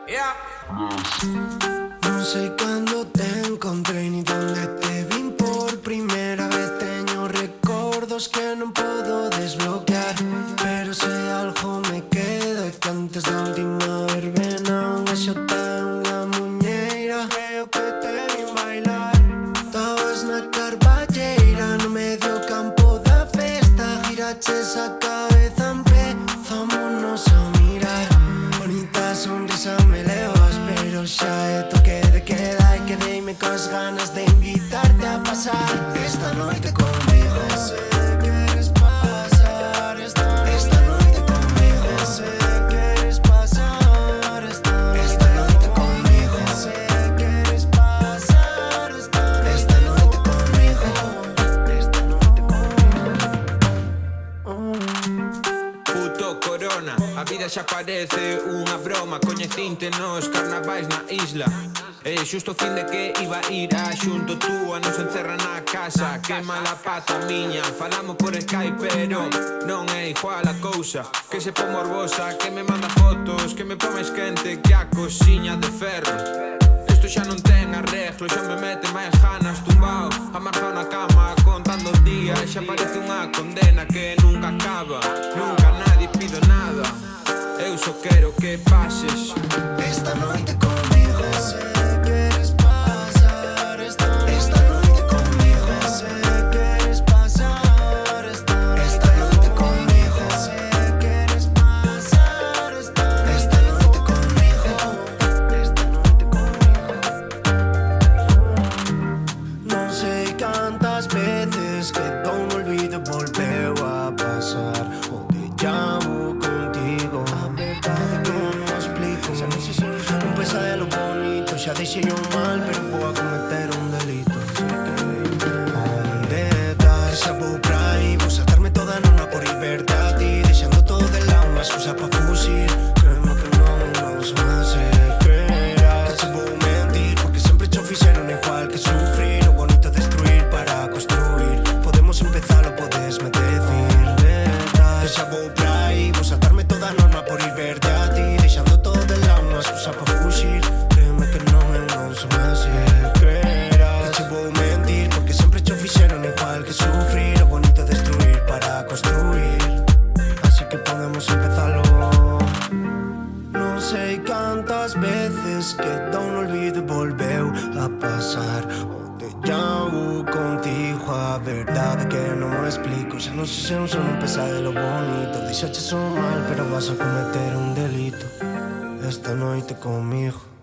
Yeah. No sé cuándo te encontré ni dónde te vi por primera vez. Teño recordos que non podo desbloquear, pero se algo me queda é que antes da última verbena unha xota e unha muñeira. Creo que te vi bailar. Estabas na carballeira no medio campo da festa. Giraches a cabeza en pé, vámonos a mirar. Bonita sonrisa me levas, pero xa é toque de queda e quedeime coas ganas de invitarte a pasar esta noite conmigo. Se queres pasar esta noite conmigo. Se queres pasar esta noite conmigo. Se queres pasar esta noite conmigo. Esta noite conmigo. Puto corona, a vida xa parece unha broma. Coñecinte nos carnavais na isla. Xusto fin de que iba a ir a xunto túa, nos encerra na casa. Que mala pata miña, falamos por Skype, pero non é igual a cousa. Que se pon morbosa, que me manda fotos, que me pon máis quente que a cosiña de ferro. Isto xa non ten arreglo, xa me mete máis ganas tumbao, amarrado na cama, contando os días. Xa parece unha condena que nunca acaba, nunca nadie pido nada. Eu só quero que pases esta noite conmigo. Se queres pasar esta noite conmigo. Se queres pasar esta noite conmigo. Se queres pasar esta noite conmigo. Esta noite conmigo. Non sei cantas veces que todo un olvido volveu a pasar. O déjà vu contigo. A verdade que non explico. Xa non sei se non pesa de lo bonito. Xa deixei o mal, pero vou a cometer un delito. Onde estás? Xa vou pra aí. Vou saltarme toda nona por irverte a ti. Deixando todo de lado, unha excusa pa fugir. Créeme que non se me hace creer. Que te vou mentir, porque sempre cho fixeron igual que sufrir. O bonito é destruir para construir. Podemos empezalo, podesme decir detrás. Xa vou pra aí. Vou saltarme toda norma por irverte a ti. Deixando todo de lado, unha excusa pa fugir. Créeme que non se me hace creer. Que te vou mentir, porque sempre cho fixeron igual que sufrir. O bonito é destruir para construir. Así que podemos empezalo. Non sei cantas veces que dá un olvido e volveu a pasar. O déjà vu contigo, a verdade que non me explico. Xa non sei se un son non pesa de lo bonito. Deixaches o mal, pero vas a cometer un delito esta noite conmigo.